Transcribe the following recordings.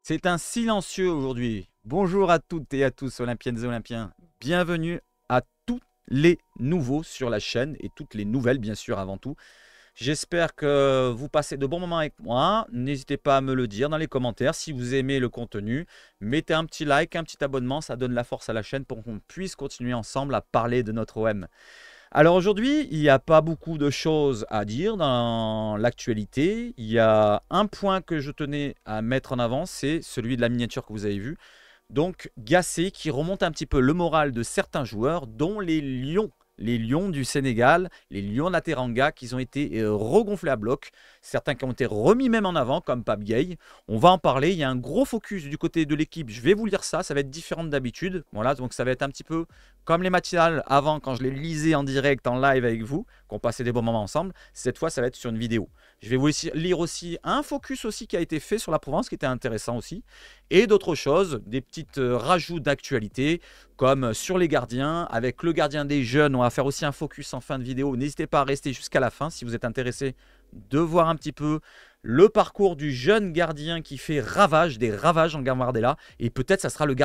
C'est un silencieux aujourd'hui. Bonjour à toutes et à tous, Olympiennes et Olympiens. Bienvenue à tous les nouveaux sur la chaîne et toutes les nouvelles, bien sûr, avant tout. J'espère que vous passez de bons moments avec moi. N'hésitez pas à me le dire dans les commentaires si vous aimez le contenu. Mettez un petit like, un petit abonnement, ça donne la force à la chaîne pour qu'on puisse continuer ensemble à parler de notre OM. Alors aujourd'hui, il n'y a pas beaucoup de choses à dire dans l'actualité. Il y a un point que je tenais à mettre en avant, c'est celui de la miniature que vous avez vu. Donc Gasset qui remonte un petit peu le moral de certains joueurs, dont les Lions du Sénégal, les Lions de la Teranga, qui ont été regonflés à bloc. Certains qui ont été remis même en avant, comme Pape Gueye. On va en parler. Il y a un gros focus du côté de l'équipe. Je vais vous lire ça. Ça va être différent d'habitude. Voilà, donc ça va être un petit peu comme les matinales avant, quand je les lisais en direct, en live avec vous, qu'on passait des bons moments ensemble. Cette fois, ça va être sur une vidéo. Je vais vous lire aussi un focus aussi qui a été fait sur la Provence, qui était intéressant aussi. Et d'autres choses, des petites rajouts d'actualité, comme sur les gardiens. Avec le gardien des jeunes, on va faire aussi un focus en fin de vidéo. N'hésitez pas à rester jusqu'à la fin si vous êtes intéressé de voir un petit peu le parcours du jeune gardien qui fait des ravages en Gambardella. Et peut-être ça sera le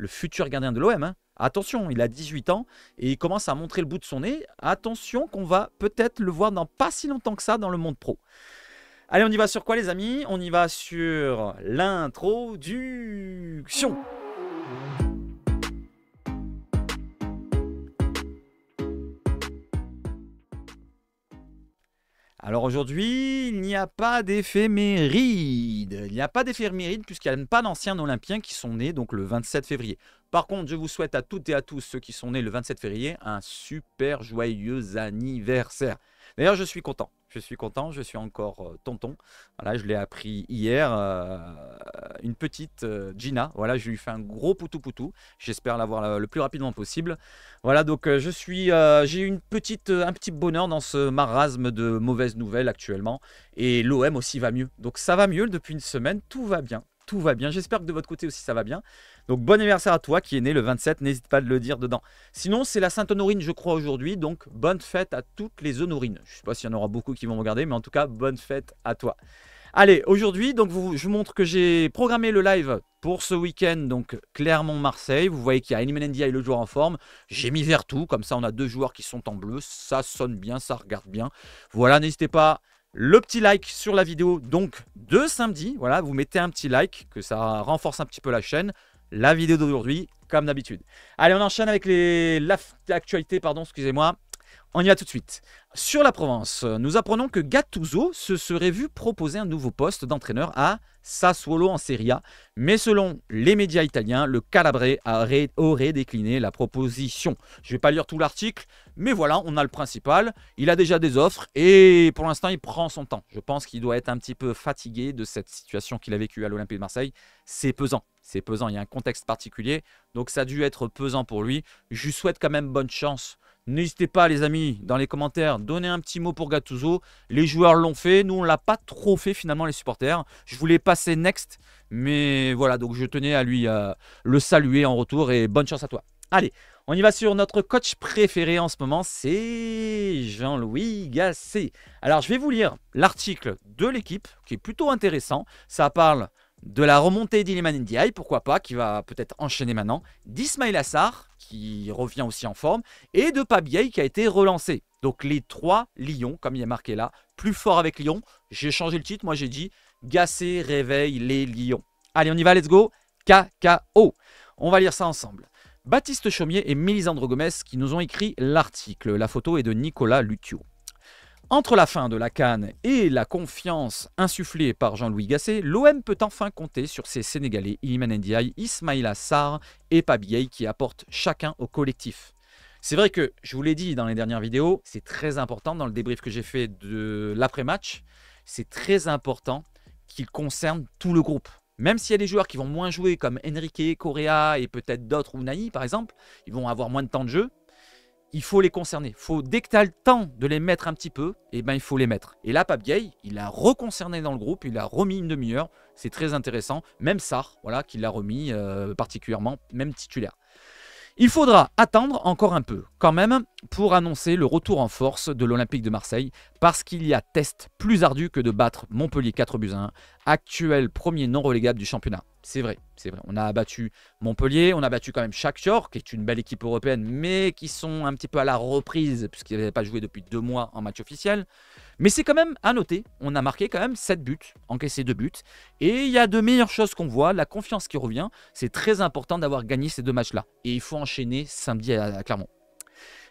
futur gardien de l'OM. Hein. Attention, il a 18 ans et il commence à montrer le bout de son nez. Attention qu'on va peut-être le voir dans pas si longtemps que ça dans le monde pro. Allez, on y va sur quoi les amis? On y va sur l'introduction. Alors aujourd'hui, il n'y a pas d'éphéméride. Il n'y a pas d'éphéméride puisqu'il n'y a pas d'anciens Olympiens qui sont nés donc le 27 février. Par contre, je vous souhaite à toutes et à tous ceux qui sont nés le 27 février un super joyeux anniversaire. D'ailleurs, je suis content. Je suis encore tonton. Voilà, je l'ai appris hier. Une petite Gina. Voilà, je lui fais un gros poutou-poutou. J'espère l'avoir le plus rapidement possible. Voilà, donc j'ai eu un petit bonheur dans ce marasme de mauvaises nouvelles actuellement. Et l'OM aussi va mieux. Donc ça va mieux depuis une semaine. Tout va bien. Tout va bien. J'espère que de votre côté aussi ça va bien. Donc bon anniversaire à toi qui est né le 27. N'hésite pas à le dire dedans. Sinon, c'est la Sainte-Honorine, je crois, aujourd'hui. Donc bonne fête à toutes les Honorines. Je ne sais pas s'il y en aura beaucoup qui vont me regarder, mais en tout cas, bonne fête à toi. Allez, aujourd'hui, donc je vous montre que j'ai programmé le live pour ce week-end, donc Clermont-Marseille. Vous voyez qu'il y a Iliman Ndiaye, le joueur en forme. J'ai mis Vertou, comme ça on a deux joueurs qui sont en bleu. Ça sonne bien, ça regarde bien. Voilà, n'hésitez pas. Le petit like sur la vidéo donc de samedi. Voilà, vous mettez un petit like, que ça renforce un petit peu la chaîne. La vidéo d'aujourd'hui, comme d'habitude. Allez, on enchaîne avec l'actualité, pardon, excusez-moi. On y va tout de suite. Sur la Provence, nous apprenons que Gattuso se serait vu proposer un nouveau poste d'entraîneur à Sassuolo en Serie A. Mais selon les médias italiens, le Calabré aurait décliné la proposition. Je ne vais pas lire tout l'article, mais voilà, on a le principal. Il a déjà des offres et pour l'instant, il prend son temps. Je pense qu'il doit être un petit peu fatigué de cette situation qu'il a vécue à l'Olympique de Marseille. C'est pesant. C'est pesant, il y a un contexte particulier. Donc ça a dû être pesant pour lui. Je lui souhaite quand même bonne chance. N'hésitez pas les amis, dans les commentaires, donnez un petit mot pour Gattuso. Les joueurs l'ont fait, nous on ne l'a pas trop fait finalement les supporters. Je voulais passer next, mais voilà, donc je tenais à lui le saluer en retour et bonne chance à toi. Allez, on y va sur notre coach préféré en ce moment, c'est Jean-Louis Gasset. Alors je vais vous lire l'article de l'équipe qui est plutôt intéressant. Ça parle de la remontée d'Iliman Ndiaye, pourquoi pas, qui va peut-être enchaîner maintenant, d'Ismaïla Sarr, qui revient aussi en forme, et de Pape Gueye qui a été relancé. Donc les trois Lions, comme il est marqué là, plus fort avec Lyon. J'ai changé le titre, moi j'ai dit Gasset réveille les Lions. Allez, on y va, let's go. KKO. On va lire ça ensemble. Baptiste Chaumier et Mélisandre Gomez qui nous ont écrit l'article. La photo est de Nicolas Lutio. Entre la fin de la CAN et la confiance insufflée par Jean-Louis Gasset, l'OM peut enfin compter sur ses Sénégalais Iliman Ndiaye, Ismaïla Sarr et Pape Gueye qui apportent chacun au collectif. C'est vrai que, je vous l'ai dit dans les dernières vidéos, c'est très important dans le débrief que j'ai fait de l'après-match, c'est très important qu'il concerne tout le groupe. Même s'il y a des joueurs qui vont moins jouer comme Enrique, Correa et peut-être d'autres, ou Naï par exemple, ils vont avoir moins de temps de jeu. Il faut les concerner. Dès que tu as le temps de les mettre un petit peu, eh ben, il faut les mettre. Et là, Pape Gueye, il a reconcerné dans le groupe, il a remis une demi-heure. C'est très intéressant. Même Sarr, voilà, qui l'a remis particulièrement, même titulaire. Il faudra attendre encore un peu, quand même, pour annoncer le retour en force de l'Olympique de Marseille. parce qu'il y a test plus ardu que de battre Montpellier 4-1, actuel premier non relégable du championnat. C'est vrai, c'est vrai. On a battu Montpellier, on a battu quand même Shakhtar, qui est une belle équipe européenne, mais qui sont un petit peu à la reprise, puisqu'ils n'avaient pas joué depuis 2 mois en match officiel. Mais c'est quand même à noter, on a marqué quand même 7 buts, encaissé 2 buts. Et il y a de meilleures choses qu'on voit, la confiance qui revient. C'est très important d'avoir gagné ces 2 matchs-là. Et il faut enchaîner samedi à Clermont.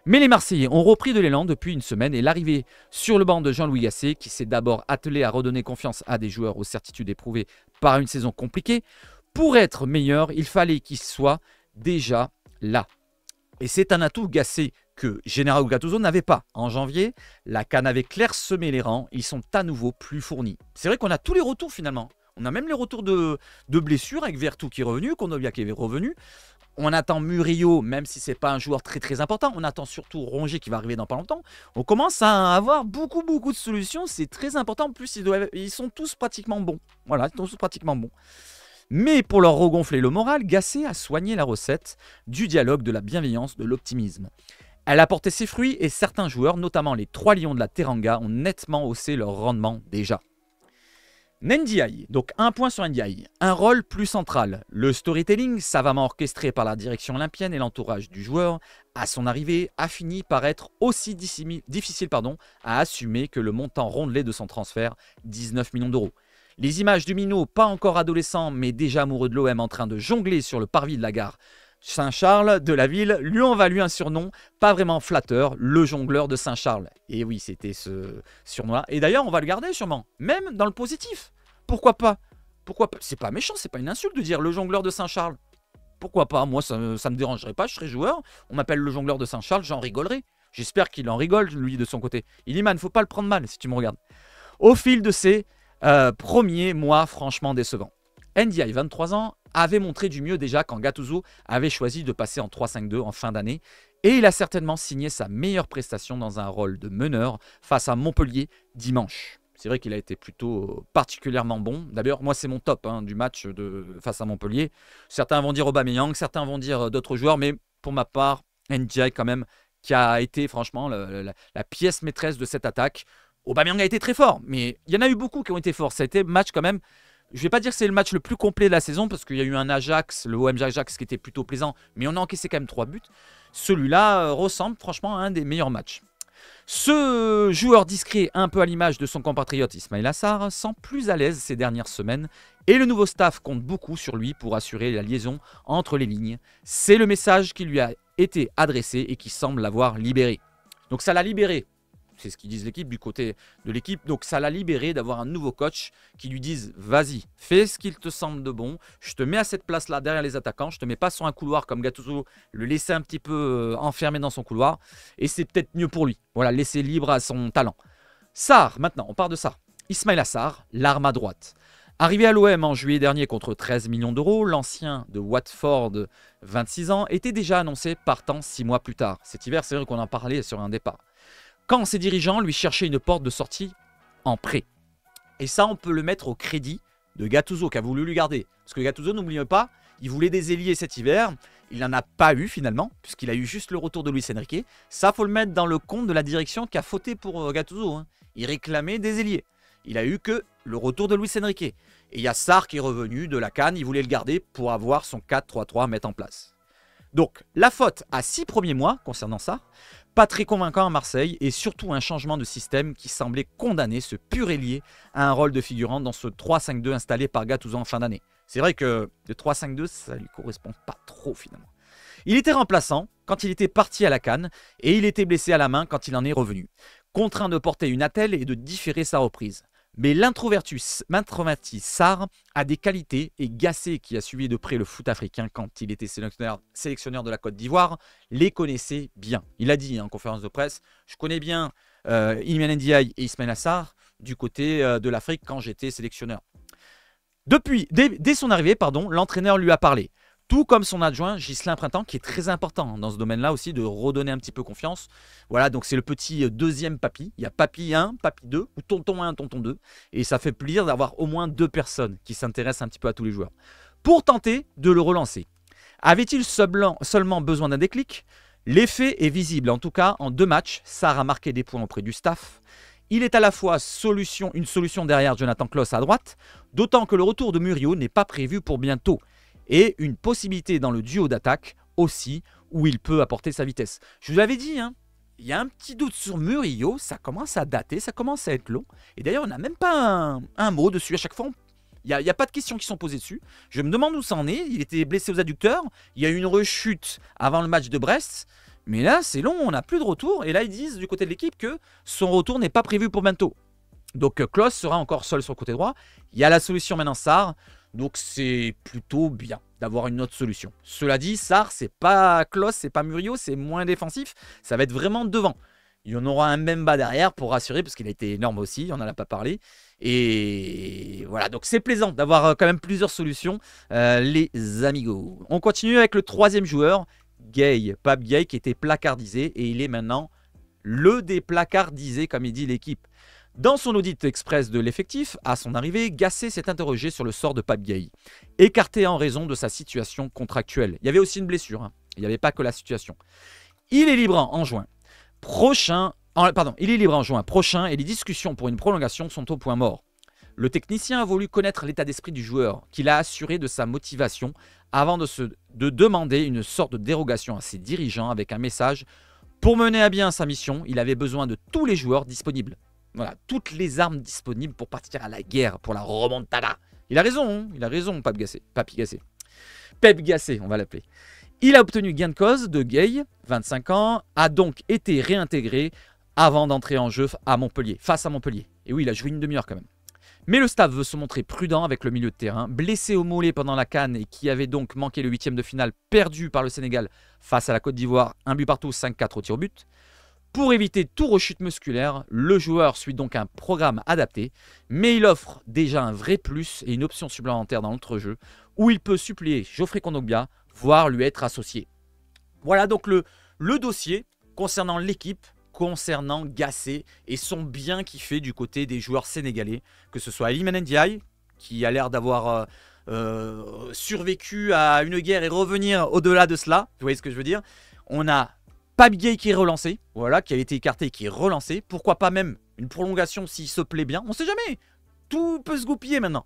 Mais les Marseillais ont repris de l'élan depuis une semaine et l'arrivée sur le banc de Jean-Louis Gasset, qui s'est d'abord attelé à redonner confiance à des joueurs aux certitudes éprouvées par une saison compliquée, pour être meilleur, il fallait qu'il soit déjà là. Et c'est un atout Gasset que Gennaro Gattuso n'avait pas. En janvier, la CAN avait clairsemé les rangs, ils sont à nouveau plus fournis. C'est vrai qu'on a tous les retours finalement. On a même les retours de blessures avec Vertou qui est revenu, Kondogbia qui est revenu. On attend Murillo, même si ce n'est pas un joueur très important. On attend surtout Rongier qui va arriver dans pas longtemps. On commence à avoir beaucoup de solutions. C'est très important. En plus, ils sont tous pratiquement bons. Voilà, ils sont tous pratiquement bons. Mais pour leur regonfler le moral, Gasset a soigné la recette du dialogue, de la bienveillance, de l'optimisme. Elle a porté ses fruits et certains joueurs, notamment les 3 lions de la Teranga, ont nettement haussé leur rendement déjà. Ndiaye, donc un point sur Ndiaye, un rôle plus central. Le storytelling, savamment orchestré par la direction olympienne et l'entourage du joueur, à son arrivée, a fini par être aussi difficile à assumer que le montant rondelé de son transfert, 19 millions d'euros. Les images du minot, pas encore adolescent, mais déjà amoureux de l'OM en train de jongler sur le parvis de la gare Saint-Charles de la ville, lui ont valu un surnom pas vraiment flatteur, le jongleur de Saint-Charles. Et oui, c'était ce surnom-là. Et d'ailleurs, on va le garder sûrement, même dans le positif. Pourquoi pas? Pourquoi pas? C'est pas méchant, c'est pas une insulte de dire le jongleur de Saint-Charles. Pourquoi pas? Moi, ça me dérangerait pas, je serais joueur. On m'appelle le jongleur de Saint-Charles, j'en rigolerais. J'espère qu'il en rigole, lui, de son côté. Iliman, faut pas le prendre mal si tu me regardes. Au fil de ces premiers mois franchement décevants, Ndiaye, 23 ans, avait montré du mieux déjà quand Gattuso avait choisi de passer en 3-5-2 en fin d'année et il a certainement signé sa meilleure prestation dans un rôle de meneur face à Montpellier dimanche. C'est vrai qu'il a été plutôt particulièrement bon. D'ailleurs, moi, c'est mon top du match face à Montpellier. Certains vont dire Aubameyang, certains vont dire d'autres joueurs, mais pour ma part, Ndiaye quand même, qui a été franchement la pièce maîtresse de cette attaque. Aubameyang a été très fort, mais il y en a eu beaucoup qui ont été forts. Ça a été match quand même. Je ne vais pas dire que c'est le match le plus complet de la saison parce qu'il y a eu un Ajax, le OM Ajax qui était plutôt plaisant, mais on a encaissé quand même 3 buts. Celui-là ressemble franchement à un des meilleurs matchs. Ce joueur discret, un peu à l'image de son compatriote Ismaïla Sarr, sent plus à l'aise ces dernières semaines et le nouveau staff compte beaucoup sur lui pour assurer la liaison entre les lignes. C'est le message qui lui a été adressé et qui semble l'avoir libéré. Donc ça l'a libéré. C'est ce qu'ils disent l'équipe du côté de l'équipe. Donc ça l'a libéré d'avoir un nouveau coach qui lui dise vas-y, fais ce qu'il te semble de bon. Je te mets à cette place-là derrière les attaquants. Je te mets pas sur un couloir comme Gattuso, le laisser un petit peu enfermé dans son couloir. Et c'est peut-être mieux pour lui. Voilà, laisser libre à son talent. Sarr, maintenant, on part de Sarr. Ismaïla Sarr, l'arme à droite. Arrivé à l'OM en juillet dernier contre 13 millions d'euros, l'ancien de Watford, 26 ans, était déjà annoncé partant 6 mois plus tard. Cet hiver, c'est vrai qu'on en parlait sur un départ. Quand ses dirigeants lui cherchaient une porte de sortie en prêt. Et ça, on peut le mettre au crédit de Gattuso qui a voulu lui garder. Parce que Gattuso, n'oubliez pas, il voulait des ailiers cet hiver. Il n'en a pas eu finalement, puisqu'il a eu juste le retour de Luis Enrique. Ça, faut le mettre dans le compte de la direction qui a fauté pour Gattuso. Il réclamait des ailiers. Il a eu que le retour de Luis Enrique. Et il y a Sarr qui est revenu de la CAN. Il voulait le garder pour avoir son 4-3-3 à mettre en place. Donc, la faute à 6 premiers mois concernant ça. Pas très convaincant à Marseille et surtout un changement de système qui semblait condamner ce pur ailier à un rôle de figurant dans ce 3-5-2 installé par Gattuso en fin d'année. C'est vrai que le 3-5-2, ça lui correspond pas trop finalement. Il était remplaçant quand il était parti à la CAN et il était blessé à la main quand il en est revenu. Contraint de porter une attelle et de différer sa reprise. Mais l'introverti Sarr a des qualités et Gasset, qui a suivi de près le foot africain quand il était sélectionneur de la Côte d'Ivoire, les connaissait bien. Il a dit en conférence de presse, je connais bien Iliman Ndiaye et Ismaïla Sarr du côté de l'Afrique quand j'étais sélectionneur. Dès son arrivée, l'entraîneur lui a parlé. Tout comme son adjoint Ghislain Printemps, qui est très important dans ce domaine-là aussi, de redonner un petit peu confiance. Voilà, donc c'est le petit deuxième papy. Il y a papy 1, papy 2, ou tonton 1, tonton 2. Et ça fait plaisir d'avoir au moins 2 personnes qui s'intéressent un petit peu à tous les joueurs. Pour tenter de le relancer. Avait-il seulement besoin d'un déclic? L'effet est visible. En tout cas, en 2 matchs, Sarr a marqué des points auprès du staff. Il est à la fois une solution derrière Jonathan Klaus à droite, d'autant que le retour de Murillo n'est pas prévu pour bientôt. Et une possibilité dans le duo d'attaque aussi, où il peut apporter sa vitesse. Je vous l'avais dit, hein, il y a un petit doute sur Murillo, ça commence à dater, ça commence à être long. Et d'ailleurs, on n'a même pas un mot dessus. À chaque fois, il n'y a pas de questions qui sont posées dessus. Je me demande où ça en est. Il était blessé aux adducteurs. Il y a eu une rechute avant le match de Brest. Mais là, c'est long, on n'a plus de retour. Et là, ils disent du côté de l'équipe que son retour n'est pas prévu pour bientôt. Donc, Klaus sera encore seul sur le côté droit. Il y a la solution maintenant Sarr. Donc, c'est plutôt bien d'avoir une autre solution. Cela dit, Sarr, c'est pas Klaus, c'est pas Murillo, c'est moins défensif. Ça va être vraiment devant. Il y en aura un Mbemba derrière pour rassurer, parce qu'il a été énorme aussi, on n'en a pas parlé. Et voilà, donc c'est plaisant d'avoir quand même plusieurs solutions, les amigos. On continue avec le troisième joueur, Gueye, Pape Gueye, qui était placardisé, et il est maintenant le déplacardisé, comme il dit l'équipe. Dans son audit express de l'effectif, à son arrivée, Gasset s'est interrogé sur le sort de Pape Gueye, écarté en raison de sa situation contractuelle. Il y avait aussi une blessure, hein. Il n'y avait pas que la situation. Il est libre en juin prochain, et les discussions pour une prolongation sont au point mort. Le technicien a voulu connaître l'état d'esprit du joueur, qu'il a assuré de sa motivation avant de demander une sorte de dérogation à ses dirigeants avec un message. Pour mener à bien sa mission, il avait besoin de tous les joueurs disponibles. Voilà, toutes les armes disponibles pour partir à la guerre, pour la remontada. Il a raison, Pape Gasset. Pep Gasset, on va l'appeler. Il a obtenu gain de cause de Gueye, 25 ans, a donc été réintégré avant d'entrer en jeu face à Montpellier. Et oui, il a joué une demi-heure quand même. Mais le staff veut se montrer prudent avec le milieu de terrain, blessé au mollet pendant la CAN et qui avait donc manqué le 8e de finale perdu par le Sénégal face à la Côte d'Ivoire, 1 but partout, 5-4 au tir au but. Pour éviter tout rechute musculaire, le joueur suit donc un programme adapté, mais il offre déjà un vrai plus et une option supplémentaire dans l'entrejeu où il peut suppléer Geoffrey Kondogbia, voire lui être associé. Voilà donc le dossier concernant l'équipe, concernant Gasset et son bien qui fait du côté des joueurs sénégalais, que ce soit Iliman Ndiaye, qui a l'air d'avoir survécu à une guerre et revenir au-delà de cela, vous voyez ce que je veux dire. On a Pape Gueye qui est relancé, voilà, qui avait été écarté et qui est relancé. Pourquoi pas même une prolongation s'il se plaît bien, on ne sait jamais. Tout peut se goupiller maintenant.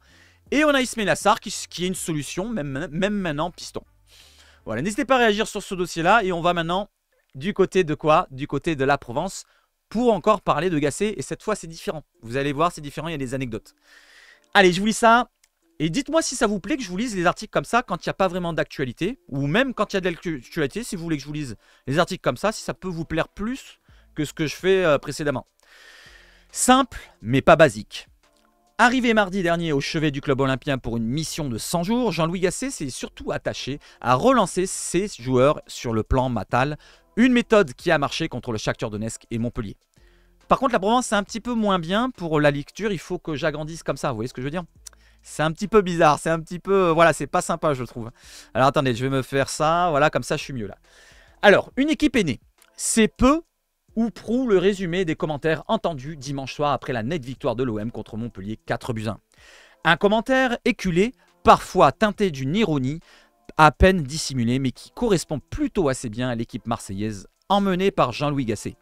Et on a Ismaïla Sarr qui est une solution, même maintenant piston. Voilà, n'hésitez pas à réagir sur ce dossier-là et on va maintenant du côté de quoi? Du côté de la Provence pour encore parler de Gasset et cette fois c'est différent. Vous allez voir, c'est différent, il y a des anecdotes. Allez, je vous lis ça et dites-moi si ça vous plaît que je vous lise les articles comme ça quand il n'y a pas vraiment d'actualité ou même quand il y a de l'actualité, si vous voulez que je vous lise les articles comme ça, si ça peut vous plaire plus que ce que je fais précédemment. Simple mais pas basique. Arrivé mardi dernier au chevet du club olympien pour une mission de 100 jours, Jean-Louis Gasset s'est surtout attaché à relancer ses joueurs sur le plan mental, une méthode qui a marché contre le Shakhtar Donetsk et Montpellier. Par contre, la Provence, c'est un petit peu moins bien pour la lecture, il faut que j'agrandisse comme ça, vous voyez ce que je veux dire? C'est un petit peu bizarre, c'est un petit peu... Voilà, c'est pas sympa, je trouve. Alors attendez, je vais me faire ça, voilà, comme ça je suis mieux là. Alors, une équipe est née. C'est peu ou prou le résumé des commentaires entendus dimanche soir après la nette victoire de l'OM contre Montpellier 4-1. Un commentaire éculé, parfois teinté d'une ironie, à peine dissimulée, mais qui correspond plutôt assez bien à l'équipe marseillaise, emmenée par Jean-Louis Gasset.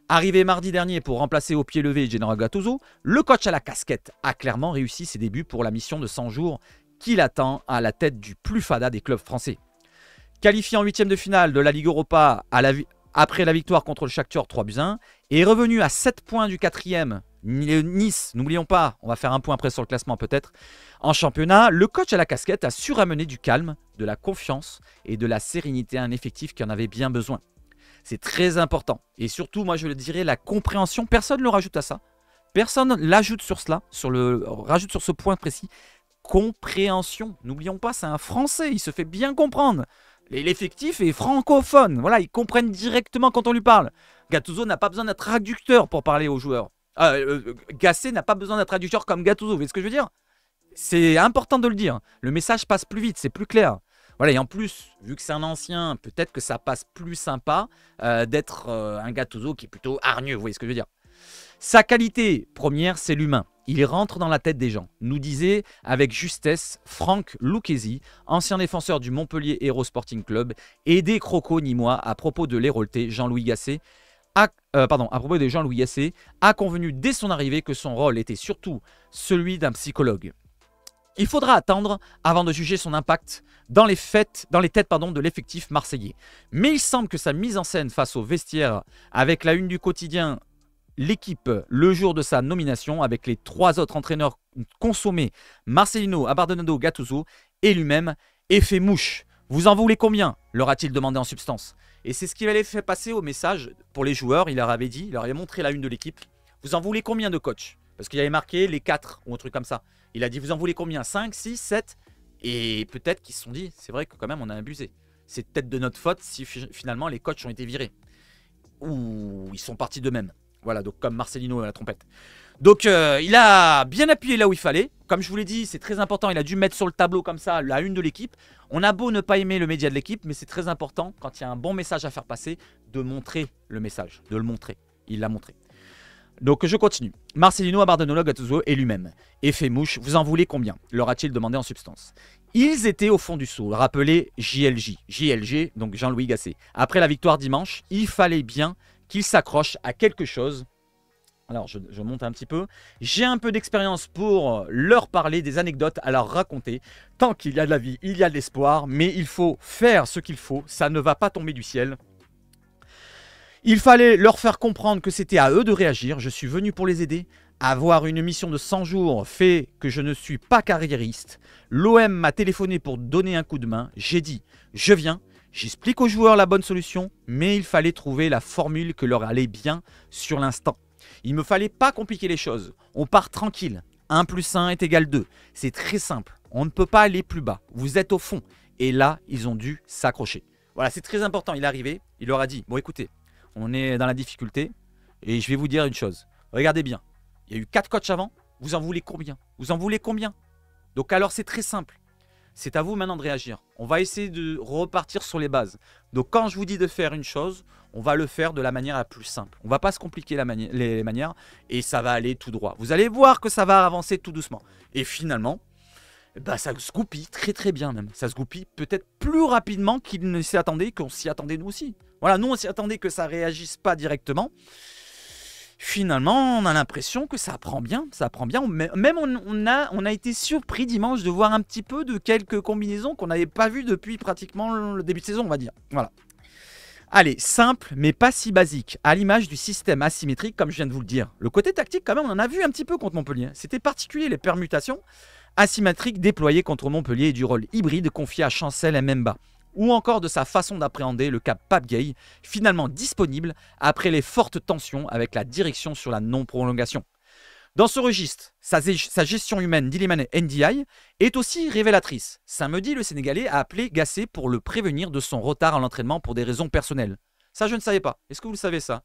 Arrivé mardi dernier pour remplacer au pied levé Gennaro Gattuso, le coach à la casquette a clairement réussi ses débuts pour la mission de 100 jours qu'il attend à la tête du plus fada des clubs français. Qualifié en 8e de finale de la Ligue Europa après la victoire contre le Shakhtar 3-1 et revenu à 7 points du 4e, Nice, n'oublions pas, on va faire un point après sur le classement peut-être, en championnat, le coach à la casquette a su ramener du calme, de la confiance et de la sérénité à un effectif qui en avait bien besoin. C'est très important. Et surtout, moi je le dirais, la compréhension, personne ne le rajoute à ça. Personne l'ajoute sur cela, rajoute sur ce point précis. Compréhension, n'oublions pas, c'est un Français, il se fait bien comprendre. L'effectif est francophone, voilà, ils comprennent directement quand on lui parle. Gattuso n'a pas besoin d'être traducteur pour parler aux joueurs. Gasset n'a pas besoin d'être traducteur comme Gattuso, vous voyez ce que je veux dire? C'est important de le dire, le message passe plus vite, c'est plus clair. Voilà, et en plus, vu que c'est un ancien, peut-être que ça passe plus sympa d'être un Gattuso qui est plutôt hargneux, vous voyez ce que je veux dire? Sa qualité première, c'est l'humain. Il rentre dans la tête des gens, nous disait avec justesse Franck Lucchesi, ancien défenseur du Montpellier Hero Sporting Club et des Crocos nîmois à propos de l'Héraultais Jean-Louis Gasset, à propos de Jean-Louis Gasset, a convenu dès son arrivée que son rôle était surtout celui d'un psychologue. Il faudra attendre avant de juger son impact dans les têtes de l'effectif marseillais. Mais il semble que sa mise en scène face au vestiaire, avec la une du quotidien, l'équipe, le jour de sa nomination, avec les 3 autres entraîneurs consommés, Marcelino, Abardonado, Gattuso, et lui-même, ait fait mouche. Vous en voulez combien? Leur a-t-il demandé en substance. Et c'est ce qu'il avait fait passer au message pour les joueurs. Il leur avait dit, il leur avait montré la une de l'équipe. Vous en voulez combien de coach? Parce qu'il avait marqué les 4 ou un truc comme ça. Il a dit, vous en voulez combien? 5, 6, 7? Et peut-être qu'ils se sont dit, c'est vrai que quand même on a abusé. C'est peut-être de notre faute si finalement les coachs ont été virés. Ou ils sont partis d'eux-mêmes. Voilà, donc comme Marcelino à la trompette. Donc il a bien appuyé là où il fallait. Comme je vous l'ai dit, c'est très important. Il a dû mettre sur le tableau comme ça la une de l'équipe. On a beau ne pas aimer le média de l'équipe, mais c'est très important quand il y a un bon message à faire passer de montrer le message, de le montrer. Il l'a montré. Donc je continue. Marcelino, Abardonado, Gattuso et lui-même. Et fait mouche, vous en voulez combien? Leur a-t-il demandé en substance. Ils étaient au fond du seau, rappelez JLG, donc Jean-Louis Gasset. Après la victoire dimanche, il fallait bien qu'ils s'accrochent à quelque chose. Alors je monte un petit peu. J'ai un peu d'expérience pour leur parler, des anecdotes à leur raconter. Tant qu'il y a de la vie, il y a de l'espoir, mais il faut faire ce qu'il faut. Ça ne va pas tomber du ciel. Il fallait leur faire comprendre que c'était à eux de réagir. Je suis venu pour les aider. Avoir une mission de 100 jours fait que je ne suis pas carriériste. L'OM m'a téléphoné pour donner un coup de main. J'ai dit, je viens. J'explique aux joueurs la bonne solution, mais il fallait trouver la formule que leur allait bien sur l'instant. Il ne me fallait pas compliquer les choses. On part tranquille. 1 + 1 est égal 2. C'est très simple. On ne peut pas aller plus bas. Vous êtes au fond. Et là, ils ont dû s'accrocher. Voilà, c'est très important. Il est arrivé. Il leur a dit, bon écoutez, on est dans la difficulté. Et je vais vous dire une chose. Regardez bien. Il y a eu 4 coachs avant. Vous en voulez combien? Vous en voulez combien? Donc alors c'est très simple. C'est à vous maintenant de réagir. On va essayer de repartir sur les bases. Donc quand je vous dis de faire une chose, on va le faire de la manière la plus simple. On ne va pas se compliquer les manières et ça va aller tout droit. Vous allez voir que ça va avancer tout doucement. Et finalement, bah, ça se goupille très très bien même. Ça se goupille peut-être plus rapidement qu'il ne s'y attendait, qu'on s'y attendait nous aussi. Voilà, nous on s'y attendait que ça ne réagisse pas directement. Finalement, on a l'impression que ça prend bien, ça prend bien. Même on a été surpris dimanche de voir un petit peu de quelques combinaisons qu'on n'avait pas vues depuis pratiquement le début de saison, on va dire. Voilà. Allez, simple, mais pas si basique, à l'image du système asymétrique, comme je viens de vous le dire. Le côté tactique, quand même, on en a vu un petit peu contre Montpellier. C'était particulier, les permutations asymétriques déployées contre Montpellier et du rôle hybride confié à Chancel et Mbemba. Ou encore de sa façon d'appréhender le cap Pape Gueye, finalement disponible après les fortes tensions avec la direction sur la non-prolongation. Dans ce registre, sa gestion humaine d'Iliman Ndiaye est aussi révélatrice. Samedi, le Sénégalais a appelé Gasset pour le prévenir de son retard à l'entraînement pour des raisons personnelles. Ça, je ne savais pas. Est-ce que vous le savez ça?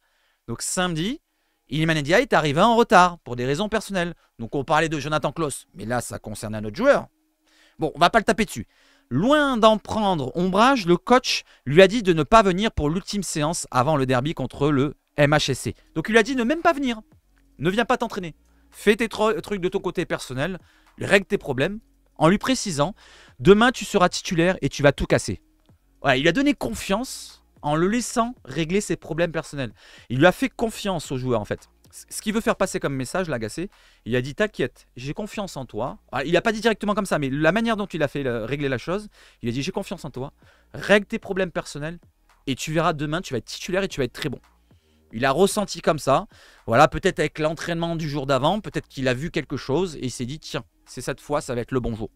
Donc samedi, Iliman Ndiaye est arrivé en retard pour des raisons personnelles. Donc on parlait de Jonathan Klaus, mais là, ça concerne un autre joueur. Bon, on va pas le taper dessus. Loin d'en prendre ombrage, le coach lui a dit de ne pas venir pour l'ultime séance avant le derby contre le MHSC. Donc il lui a dit ne même pas venir. Ne viens pas t'entraîner. Fais tes trucs de ton côté personnel, règle tes problèmes, en lui précisant demain tu seras titulaire et tu vas tout casser. Voilà, il lui a donné confiance en le laissant régler ses problèmes personnels. Il lui a fait confiance au joueur en fait. Ce qu'il veut faire passer comme message, l'Agacé, il a dit t'inquiète, j'ai confiance en toi. Alors, il n'a pas dit directement comme ça, mais la manière dont il a fait régler la chose, il a dit j'ai confiance en toi, règle tes problèmes personnels et tu verras demain, tu vas être titulaire et tu vas être très bon. Il a ressenti comme ça, voilà, peut-être avec l'entraînement du jour d'avant, peut-être qu'il a vu quelque chose et il s'est dit tiens, c'est cette fois, ça va être le bon jour.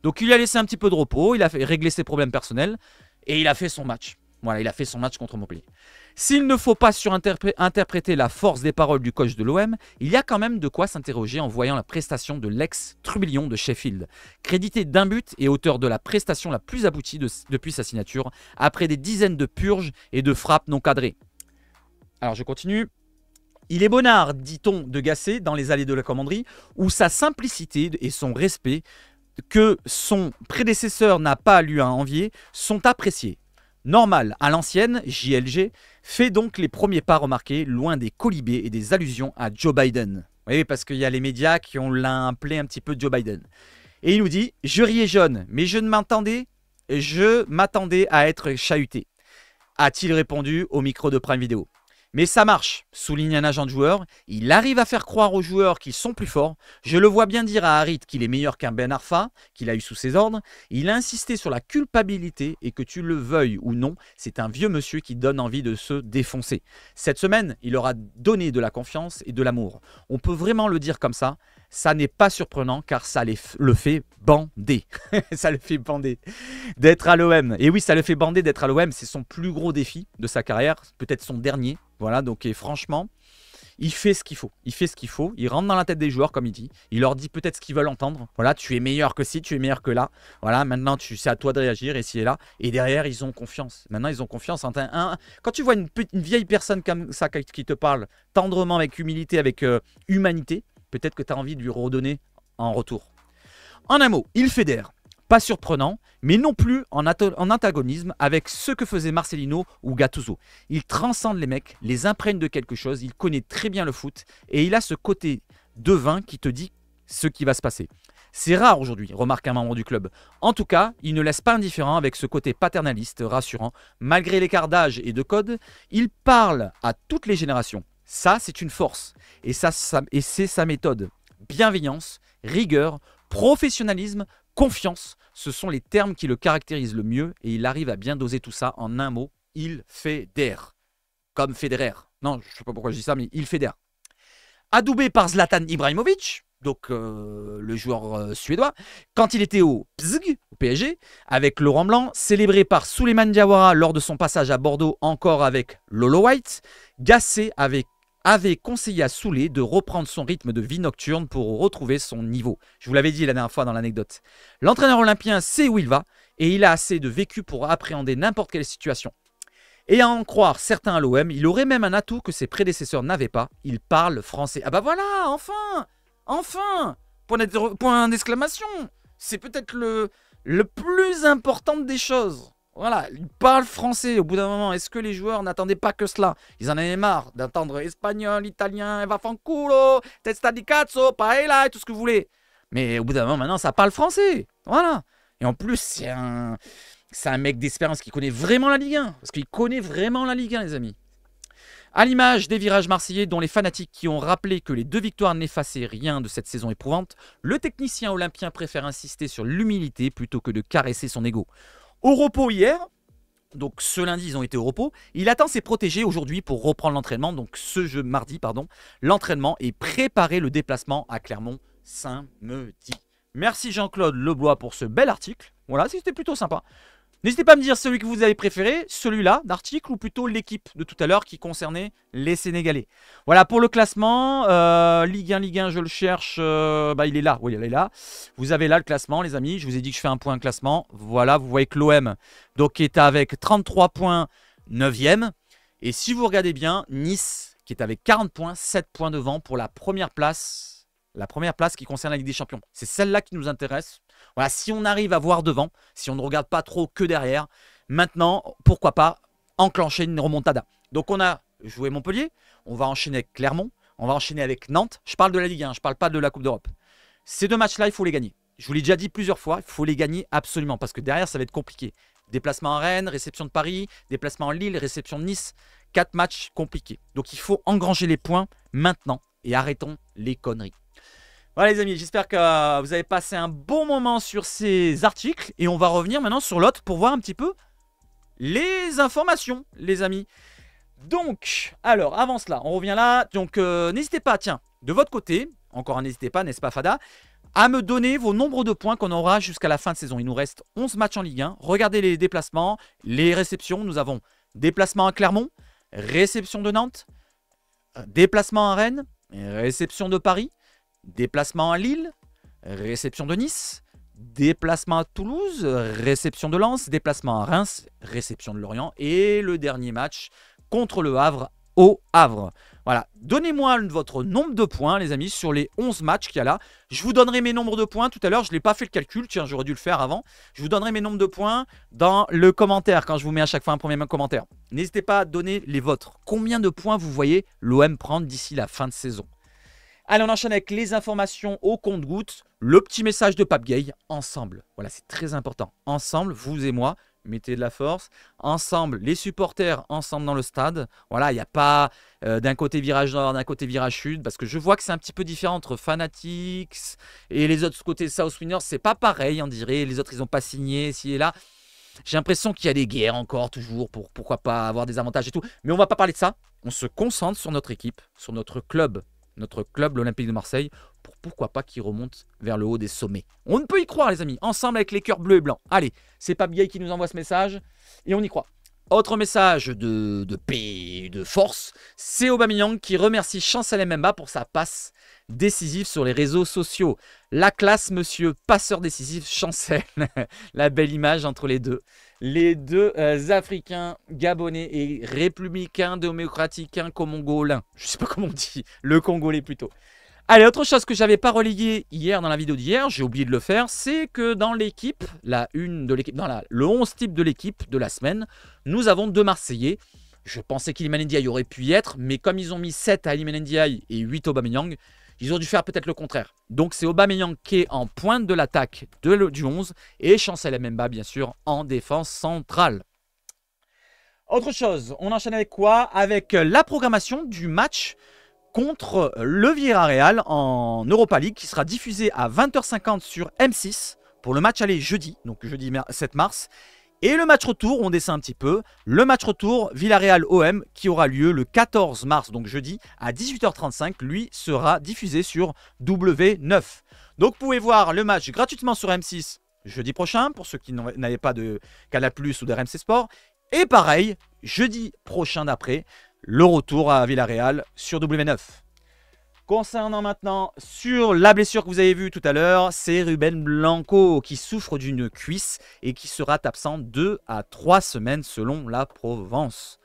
Donc il lui a laissé un petit peu de repos, il a fait régler ses problèmes personnels et il a fait son match. Voilà, il a fait son match contre Montpellier. S'il ne faut pas surinterpréter la force des paroles du coach de l'OM, il y a quand même de quoi s'interroger en voyant la prestation de l'ex-Trubillon de Sheffield, crédité d'1 but et auteur de la prestation la plus aboutie depuis sa signature, après des dizaines de purges et de frappes non cadrées. Alors je continue. Il est bonnard, dit-on de Gasset dans les allées de la commanderie, où sa simplicité et son respect, que son prédécesseur n'a pas lui à envier, sont appréciés. Normal, à l'ancienne, JLG, fait donc les premiers pas remarqués, loin des colibés et des allusions à Joe Biden. Oui, parce qu'il y a les médias qui ont appelé un petit peu Joe Biden. Et il nous dit, je riais jaune, mais je m'attendais à être chahuté. A-t-il répondu au micro de Prime Video. Mais ça marche, souligne un agent de joueur. Il arrive à faire croire aux joueurs qu'ils sont plus forts. Je le vois bien dire à Harit qu'il est meilleur qu'un Ben Arfa, qu'il a eu sous ses ordres. Il a insisté sur la culpabilité et que tu le veuilles ou non, c'est un vieux monsieur qui donne envie de se défoncer. Cette semaine, il leur a donné de la confiance et de l'amour. On peut vraiment le dire comme ça. Ça n'est pas surprenant car ça le fait bander. Ça le fait bander d'être à l'OM. Et oui, ça le fait bander d'être à l'OM. C'est son plus gros défi de sa carrière, peut-être son dernier. Voilà, donc et franchement, il fait ce qu'il faut. Il fait ce qu'il faut. Il rentre dans la tête des joueurs, comme il dit. Il leur dit peut-être ce qu'ils veulent entendre. Voilà, tu es meilleur que ci, tu es meilleur que là. Voilà, maintenant, c'est à toi de réagir ici et là. Et derrière, ils ont confiance. Maintenant, ils ont confiance. Quand tu vois une vieille personne comme ça qui te parle tendrement, avec humilité, avec humanité, peut-être que tu as envie de lui redonner en retour. En un mot, il fédère. Pas surprenant, mais non plus en antagonisme avec ce que faisait Marcelino ou Gattuso. Il transcende les mecs, les imprègne de quelque chose, il connaît très bien le foot et il a ce côté devin qui te dit ce qui va se passer. C'est rare aujourd'hui, remarque un membre du club. En tout cas, il ne laisse pas indifférent avec ce côté paternaliste, rassurant. Malgré l'écart d'âge et de code, il parle à toutes les générations. Ça, c'est une force et c'est sa méthode. Bienveillance, rigueur, professionnalisme, confiance, ce sont les termes qui le caractérisent le mieux et il arrive à bien doser tout ça en un mot, il fédère. Comme Federer. Non, je ne sais pas pourquoi je dis ça, mais il fédère. Adoubé par Zlatan Ibrahimovic, donc le joueur suédois, quand il était au PSG, avec Laurent Blanc, célébré par Souleymane Diawara lors de son passage à Bordeaux encore avec Lolo White, Gasset avait conseillé à Soulé de reprendre son rythme de vie nocturne pour retrouver son niveau. Je vous l'avais dit la dernière fois dans l'anecdote. L'entraîneur olympien sait où il va et il a assez de vécu pour appréhender n'importe quelle situation. Et à en croire certains à l'OM, il aurait même un atout que ses prédécesseurs n'avaient pas. Il parle français. Ah bah voilà, enfin. Point d'exclamation. C'est peut-être le plus important des choses. Voilà, il parle français au bout d'un moment. Est-ce que les joueurs n'attendaient pas que cela? Ils en avaient marre d'entendre espagnol, italien, vaffanculo, testa di cazzo, paella et tout ce que vous voulez. Mais au bout d'un moment, maintenant, ça parle français. Voilà. Et en plus, c'est un mec d'expérience qui connaît vraiment la Ligue 1. Parce qu'il connaît vraiment la Ligue 1, les amis. À l'image des virages marseillais dont les fanatiques qui ont rappelé que les 2 victoires n'effaçaient rien de cette saison éprouvante, le technicien olympien préfère insister sur l'humilité plutôt que de caresser son ego. Au repos hier, donc ce lundi ils ont été au repos, il attend ses protégés aujourd'hui pour reprendre l'entraînement, donc mardi, l'entraînement et préparer le déplacement à Clermont samedi. Merci Jean-Claude Lebois pour ce bel article, voilà, c'était plutôt sympa. N'hésitez pas à me dire celui que vous avez préféré, celui-là d'article ou plutôt l'équipe de tout à l'heure qui concernait les Sénégalais. Voilà pour le classement, Ligue 1, je le cherche, il est là, oui il est là. Vous avez là le classement les amis, je vous ai dit que je fais un point classement. Voilà, vous voyez que l'OM donc est avec 33 points 9e. Et si vous regardez bien, Nice qui est avec 40 points, 7 points devant pour la première place. La première place qui concerne la Ligue des Champions. C'est celle-là qui nous intéresse. Voilà, si on arrive à voir devant, si on ne regarde pas trop que derrière, maintenant, pourquoi pas enclencher une remontada. Donc on a joué Montpellier, on va enchaîner avec Clermont, on va enchaîner avec Nantes. Je parle de la Ligue 1, je ne parle pas de la Coupe d'Europe. Ces 2 matchs-là, il faut les gagner. Je vous l'ai déjà dit plusieurs fois, il faut les gagner absolument parce que derrière, ça va être compliqué. Déplacement à Rennes, réception de Paris, déplacement en Lille, réception de Nice. 4 matchs compliqués. Donc il faut engranger les points maintenant et arrêtons les conneries. Voilà les amis, j'espère que vous avez passé un bon moment sur ces articles. Et on va revenir maintenant sur l'autre pour voir un petit peu les informations, les amis. Donc, alors, avant cela, on revient là. Donc, n'hésitez pas, tiens, de votre côté, encore n'hésitez pas, n'est-ce pas Fada, à me donner vos nombres de points qu'on aura jusqu'à la fin de saison. Il nous reste 11 matchs en Ligue 1. Regardez les déplacements, les réceptions. Nous avons déplacement à Clermont, réception de Nantes, déplacement à Rennes, réception de Paris, déplacement à Lille, réception de Nice, déplacement à Toulouse, réception de Lens, déplacement à Reims, réception de Lorient et le dernier match contre le Havre au Havre. Voilà, donnez-moi votre nombre de points les amis sur les 11 matchs qu'il y a là. Je vous donnerai mes nombres de points tout à l'heure, je n'ai pas fait le calcul, tiens j'aurais dû le faire avant. Je vous donnerai mes nombres de points dans le commentaire quand je vous mets à chaque fois un premier commentaire. N'hésitez pas à donner les vôtres. Combien de points vous voyez l'OM prendre d'ici la fin de saison? Allez, on enchaîne avec les informations au compte-gouttes. Le petit message de Pape Gay, ensemble. Voilà, c'est très important. Ensemble, vous et moi, mettez de la force. Ensemble, les supporters, ensemble dans le stade. Voilà, il n'y a pas d'un côté virage nord, d'un côté virage sud, parce que je vois que c'est un petit peu différent entre Fanatics et les autres côtés South Winners. C'est pas pareil, on dirait. Les autres, ils n'ont pas signé, ci et là. J'ai l'impression qu'il y a des guerres encore, toujours, pour pourquoi pas avoir des avantages et tout. Mais on va pas parler de ça. On se concentre sur notre équipe, sur notre club, l'Olympique de Marseille, pour pourquoi pas qu'il remonte vers le haut des sommets. On ne peut y croire, les amis, ensemble avec les cœurs bleus et blancs. Allez, c'est Pape Gay qui nous envoie ce message, et on y croit. Autre message de paix, de force, c'est Aubameyang qui remercie Chancel Mbemba pour sa passe décisive sur les réseaux sociaux. La classe, monsieur, passeur décisif, Chancel. La belle image entre les deux. Les deux Africains, Gabonais et républicains démocratiques congolais. Je ne sais pas comment on dit, le Congolais plutôt. Allez, autre chose que je n'avais pas relayé hier dans la vidéo d'hier, j'ai oublié de le faire, c'est que dans l'équipe, le 11 type de l'équipe de la semaine, nous avons 2 Marseillais. Je pensais qu'Iliman Ndiaye aurait pu y être, mais comme ils ont mis 7 à Iliman Ndiaye et 8 Aubameyang, ils ont dû faire peut-être le contraire. Donc c'est Aubameyang qui est en pointe de l'attaque du 11 et Chancel Mbemba, bien sûr, en défense centrale. Autre chose, on enchaîne avec quoi? Avec la programmation du match contre le Villarreal en Europa League qui sera diffusé à 20h50 sur M6 pour le match aller jeudi, donc jeudi 7 mars. Et le match retour, on descend un petit peu, le match retour Villarreal-OM qui aura lieu le 14 mars, donc jeudi, à 18h35, lui sera diffusé sur W9. Donc vous pouvez voir le match gratuitement sur M6 jeudi prochain, pour ceux qui n'avaient pas de Canal+ ou de RMC Sport. Et pareil, jeudi prochain d'après, le retour à Villarreal sur W9. Concernant maintenant sur la blessure que vous avez vue tout à l'heure, c'est Ruben Blanco qui souffre d'une cuisse et qui sera absent 2 à 3 semaines selon la Provence.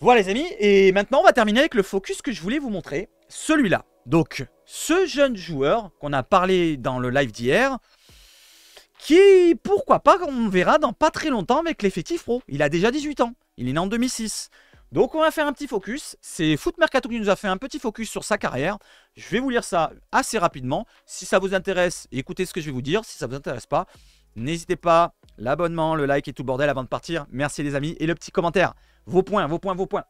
Voilà les amis, et maintenant on va terminer avec le focus que je voulais vous montrer, celui-là. Donc ce jeune joueur qu'on a parlé dans le live d'hier, qui pourquoi pas on verra dans pas très longtemps avec l'effectif pro. Il a déjà 18 ans, il est né en 2006. Donc on va faire un petit focus, c'est Foot Mercato qui nous a fait un petit focus sur sa carrière. Je vais vous lire ça assez rapidement. Si ça vous intéresse, écoutez ce que je vais vous dire. Si ça ne vous intéresse pas, n'hésitez pas, l'abonnement, le like et tout le bordel avant de partir. Merci les amis, et le petit commentaire. Vos points, vos points, vos points.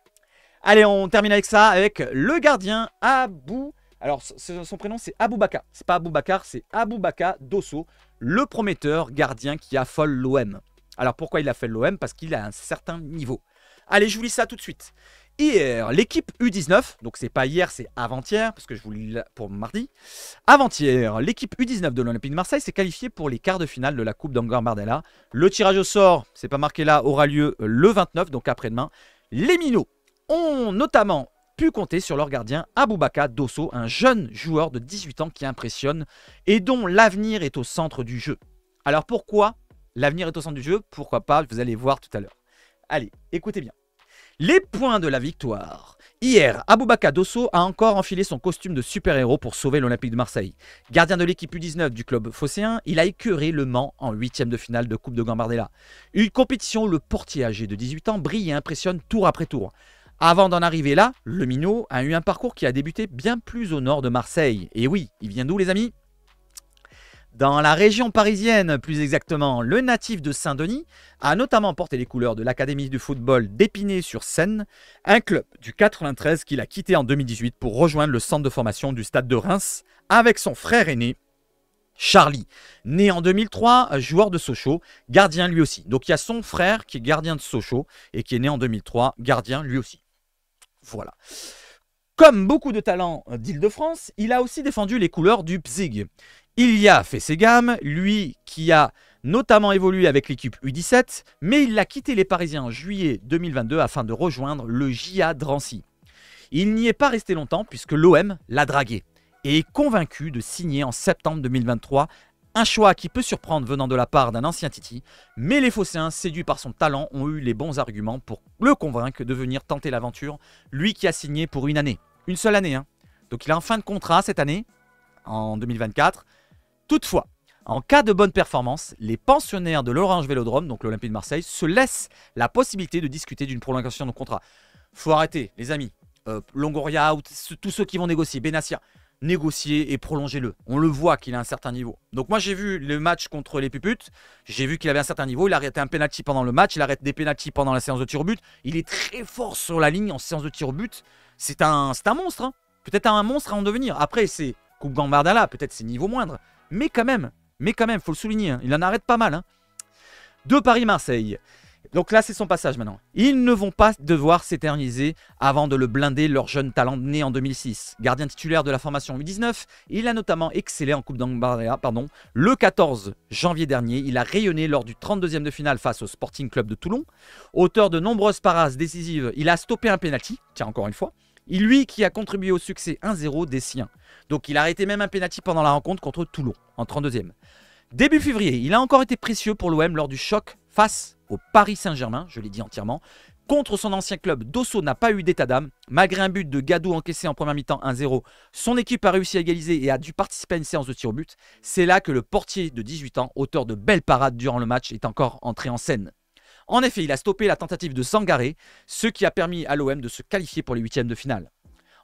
Allez, on termine avec ça, avec le gardien Abou. Alors son prénom c'est Aboubaka. C'est pas Aboubakar, c'est Aboubaka Dosso, le prometteur gardien qui affole l'OM. Alors pourquoi il affole l'OM? Parce qu'il a un certain niveau. Allez, je vous lis ça tout de suite. Hier, l'équipe U19, donc c'est pas hier, c'est avant-hier, parce que je vous lis là pour mardi. Avant-hier, l'équipe U19 de l'Olympique de Marseille s'est qualifiée pour les quarts de finale de la Coupe d'Angers-Bardella. Le tirage au sort, c'est pas marqué là, aura lieu le 29, donc après-demain. Les Minots ont notamment pu compter sur leur gardien Aboubaka Dosso, un jeune joueur de 18 ans qui impressionne et dont l'avenir est au centre du jeu. Alors pourquoi l'avenir est au centre du jeu? Pourquoi pas? Vous allez voir tout à l'heure. Allez, écoutez bien. Les points de la victoire. Hier, Aboubaka Dosso a encore enfilé son costume de super-héros pour sauver l'Olympique de Marseille. Gardien de l'équipe U19 du club phocéen, il a écœuré Le Mans en 8e de finale de Coupe de Gambardella. Une compétition où le portier âgé de 18 ans brille et impressionne tour après tour. Avant d'en arriver là, le minot a eu un parcours qui a débuté bien plus au nord de Marseille. Et oui, il vient d'où les amis? Dans la région parisienne, plus exactement, le natif de Saint-Denis a notamment porté les couleurs de l'Académie du football d'Épinay-sur-Seine, un club du 93 qu'il a quitté en 2018 pour rejoindre le centre de formation du Stade de Reims avec son frère aîné, Charlie, né en 2003, joueur de Sochaux, gardien lui aussi. Donc il y a son frère qui est gardien de Sochaux et qui est né en 2003, gardien lui aussi. Voilà. Comme beaucoup de talents d'Île-de-France, il a aussi défendu les couleurs du PSIG. Il y a fait ses gammes, lui qui a notamment évolué avec l'équipe U17, mais il a quitté les Parisiens en juillet 2022 afin de rejoindre le JA Drancy. Il n'y est pas resté longtemps puisque l'OM l'a dragué et est convaincu de signer en septembre 2023, un choix qui peut surprendre venant de la part d'un ancien Titi, mais les Phocéens, séduits par son talent, ont eu les bons arguments pour le convaincre de venir tenter l'aventure, lui qui a signé pour une année. Une seule année, hein. Donc il est en fin de contrat cette année, en 2024. Toutefois, en cas de bonne performance, les pensionnaires de l'Orange Vélodrome, donc l'Olympique de Marseille, se laissent la possibilité de discuter d'une prolongation de contrat. Faut arrêter, les amis. Longoria, tous ceux qui vont négocier, Benassia. négociez et prolongez-le. On le voit qu'il a un certain niveau. Donc moi j'ai vu le match contre les Puputes, j'ai vu qu'il avait un certain niveau, il a arrêté un penalty pendant le match, il arrête des penaltys pendant la séance de tir au but, il est très fort sur la ligne en séance de tir au but, c'est un monstre, hein. Peut-être un monstre à en devenir. Après c'est Coupe Gambardella, peut-être c'est niveau moindre, mais quand même, faut le souligner, hein. Il en arrête pas mal, hein. De Paris-Marseille. Donc là, c'est son passage maintenant. Ils ne vont pas devoir s'éterniser avant de le blinder, leur jeune talent né en 2006. Gardien titulaire de la formation U19, il a notamment excellé en Coupe Gambardella, le 14 janvier dernier. Il a rayonné lors du 32e de finale face au Sporting Club de Toulon. Auteur de nombreuses passes décisives, il a stoppé un penalty, tiens encore une fois. Lui qui a contribué au succès 1-0 des siens. Donc il a arrêté même un penalty pendant la rencontre contre Toulon en 32e. Début février, il a encore été précieux pour l'OM lors du choc face au Paris Saint-Germain, je l'ai dit entièrement. Contre son ancien club, Dosso n'a pas eu d'état d'âme. Malgré un but de Gadou encaissé en première mi-temps 1-0, son équipe a réussi à égaliser et a dû participer à une séance de tir au but. C'est là que le portier de 18 ans, auteur de belles parades durant le match, est encore entré en scène. En effet, il a stoppé la tentative de Sangaré, ce qui a permis à l'OM de se qualifier pour les huitièmes de finale.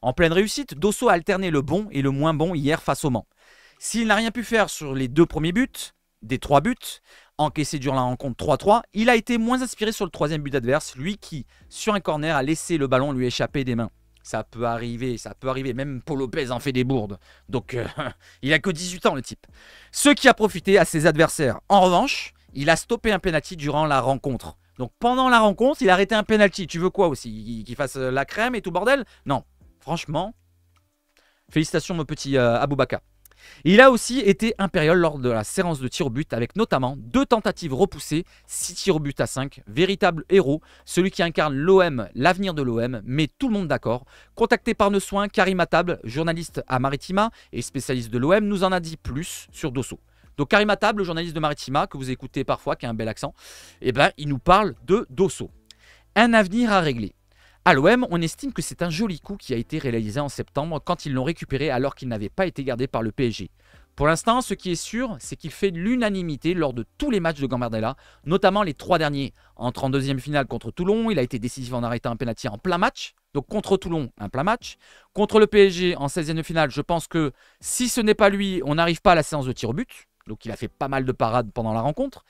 En pleine réussite, Dosso a alterné le bon et le moins bon hier face au Mans. S'il n'a rien pu faire sur les 2 premiers buts, des 3 buts, encaissés durant la rencontre 3-3, il a été moins inspiré sur le 3e but adverse, lui qui, sur un corner, a laissé le ballon lui échapper des mains. Ça peut arriver, même Paul Lopez en fait des bourdes. Donc il a que 18 ans le type. Ce qui a profité à ses adversaires. En revanche, il a stoppé un penalty durant la rencontre. Donc pendant la rencontre, il a arrêté un penalty. Tu veux quoi aussi? Qu'il fasse la crème et tout bordel? Non, franchement, félicitations mon petit Aboubaka. Il a aussi été impérial lors de la séance de tir au but avec notamment 2 tentatives repoussées, 6 tirs au but à 5, véritable héros, celui qui incarne l'OM, l'avenir de l'OM, met tout le monde d'accord. Contacté par nos soins, Karim Atable, journaliste à Maritima et spécialiste de l'OM, nous en a dit plus sur Dosso. Donc Karim Atable, le journaliste de Maritima, que vous écoutez parfois, qui a un bel accent, eh ben, il nous parle de Dosso. Un avenir à régler. À l'OM, on estime que c'est un joli coup qui a été réalisé en septembre quand ils l'ont récupéré alors qu'il n'avait pas été gardé par le PSG. Pour l'instant, ce qui est sûr, c'est qu'il fait l'unanimité lors de tous les matchs de Gambardella, notamment les 3 derniers. Entre en deuxième finale contre Toulon, il a été décisif en arrêtant un penalty en plein match. Donc contre Toulon, un plein match. Contre le PSG en 16e de finale, je pense que si ce n'est pas lui, on n'arrive pas à la séance de tir au but. Donc il a fait pas mal de parades pendant la rencontre.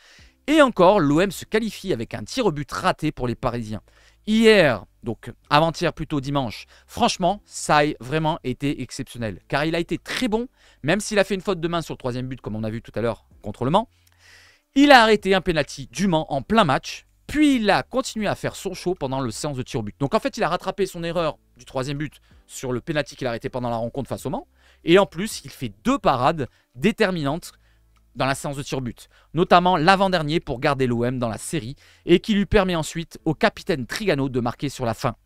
Et encore, l'OM se qualifie avec un tir au but raté pour les Parisiens. Hier, donc avant-hier plutôt dimanche, franchement, ça a vraiment été exceptionnel. Car il a été très bon, même s'il a fait une faute de main sur le 3e but, comme on a vu tout à l'heure contre le Mans. Il a arrêté un penalty du Mans en plein match, puis il a continué à faire son show pendant le séance de tir au but. Donc en fait, il a rattrapé son erreur du 3e but sur le penalty qu'il a arrêté pendant la rencontre face au Mans. Et en plus, il fait 2 parades déterminantes dans la séance de tir au but, notamment l'avant-dernier pour garder l'OM dans la série et qui lui permet ensuite au capitaine Trigano de marquer sur la fin.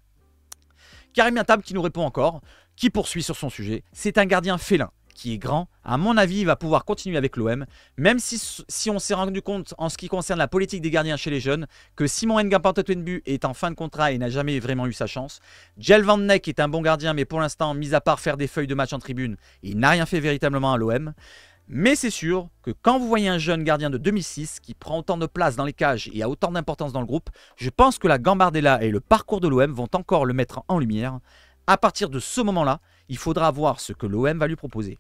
Karim Atable qui nous répond encore, qui poursuit sur son sujet, c'est un gardien félin qui est grand, à mon avis il va pouvoir continuer avec l'OM, même si on s'est rendu compte en ce qui concerne la politique des gardiens chez les jeunes, que Simon Nga-Pantotenbu est en fin de contrat et n'a jamais vraiment eu sa chance. Jel Van Neck est un bon gardien mais pour l'instant, mis à part faire des feuilles de match en tribune, il n'a rien fait véritablement à l'OM. Mais c'est sûr que quand vous voyez un jeune gardien de 2006 qui prend autant de place dans les cages et a autant d'importance dans le groupe, je pense que la Gambardella et le parcours de l'OM vont encore le mettre en lumière. À partir de ce moment-là, il faudra voir ce que l'OM va lui proposer.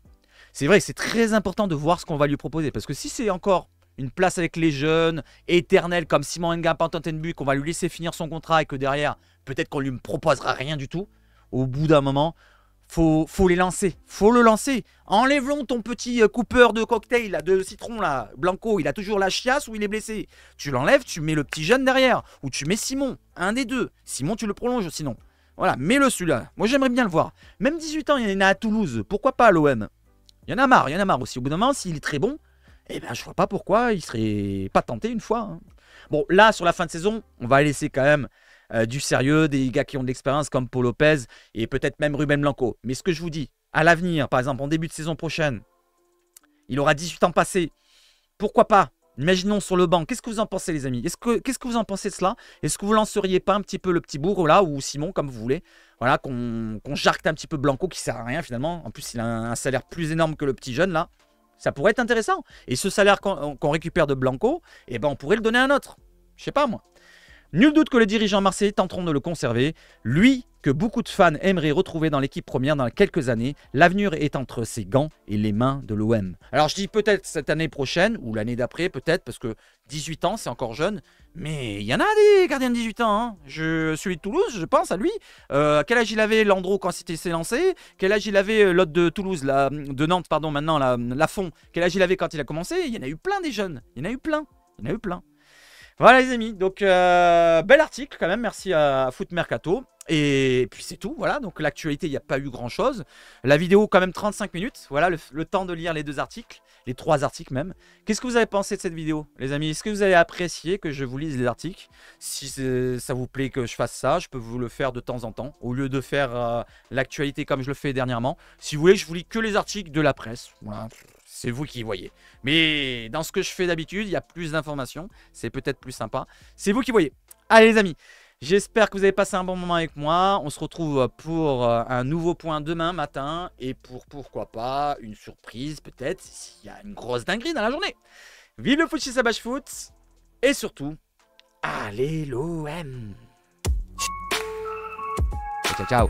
C'est vrai que c'est très important de voir ce qu'on va lui proposer, parce que si c'est encore une place avec les jeunes, éternelle comme Simon Nga-Pantotenbu, qu'on va lui laisser finir son contrat et que derrière, peut-être qu'on lui proposera rien du tout, au bout d'un moment, faut les lancer, faut le lancer. Enlève-le ton petit coupeur de cocktail, là, de citron, là, Blanco, il a toujours la chiasse ou il est blessé. Tu l'enlèves, tu mets le petit jeune derrière, ou tu mets Simon, un des deux. Simon, tu le prolonges sinon. Voilà, mets-le celui-là. Moi, j'aimerais bien le voir. Même 18 ans, il y en a à Toulouse, pourquoi pas à l'OM? Il y en a marre aussi. Au bout d'un moment, s'il est très bon, eh ben, je vois pas pourquoi il serait pas tenté une fois. Hein. Bon, là, sur la fin de saison, on va laisser quand même du sérieux, des gars qui ont de l'expérience comme Paul Lopez et peut-être même Ruben Blanco. Mais ce que je vous dis, à l'avenir, par exemple en début de saison prochaine, il aura 18 ans passés. Pourquoi pas? Imaginons sur le banc. Qu'est-ce que vous en pensez les amis? Qu'est-ce que vous en pensez de cela? Est-ce que vous lanceriez pas un petit peu le petit bourg là, ou Simon comme vous voulez? Voilà, qu'on jarque un petit peu Blanco qui sert à rien finalement. En plus il a un salaire plus énorme que le petit jeune là. Ça pourrait être intéressant. Et ce salaire qu'on récupère de Blanco, eh ben, on pourrait le donner à un autre. Je sais pas moi. Nul doute que les dirigeants marseillais tenteront de le conserver. Lui, que beaucoup de fans aimeraient retrouver dans l'équipe première dans quelques années, l'avenir est entre ses gants et les mains de l'OM. Alors je dis peut-être cette année prochaine, ou l'année d'après, peut-être, parce que 18 ans, c'est encore jeune. Mais il y en a des gardiens de 18 ans. Hein. Celui de Toulouse, je pense à lui. Quel âge il avait Landreau quand il s'est lancé? Quel âge il avait l'autre de Toulouse, de Nantes, pardon, maintenant, Lafont? Quel âge il avait quand il a commencé? Il y en a eu plein des jeunes. Il y en a eu plein. Il y en a eu plein. Voilà les amis, donc bel article quand même, merci à Foot Mercato. Et puis c'est tout, voilà, donc l'actualité, il n'y a pas eu grand chose. La vidéo quand même 35 minutes, voilà, le temps de lire les 2 articles, les 3 articles même. Qu'est-ce que vous avez pensé de cette vidéo les amis? Est-ce que vous avez apprécié que je vous lise les articles? Si ça vous plaît que je fasse ça, je peux vous le faire de temps en temps, au lieu de faire l'actualité comme je le fais dernièrement. Si vous voulez, je vous lis que les articles de la presse, voilà. C'est vous qui voyez. Mais dans ce que je fais d'habitude, il y a plus d'informations. C'est peut-être plus sympa. C'est vous qui voyez. Allez les amis, j'espère que vous avez passé un bon moment avec moi. On se retrouve pour un nouveau point demain matin. Et pourquoi pas, une surprise peut-être, s'il y a une grosse dinguerie dans la journée. Vive le foot chez Sabache Foot. Et surtout, allez l'OM. Ciao, ciao.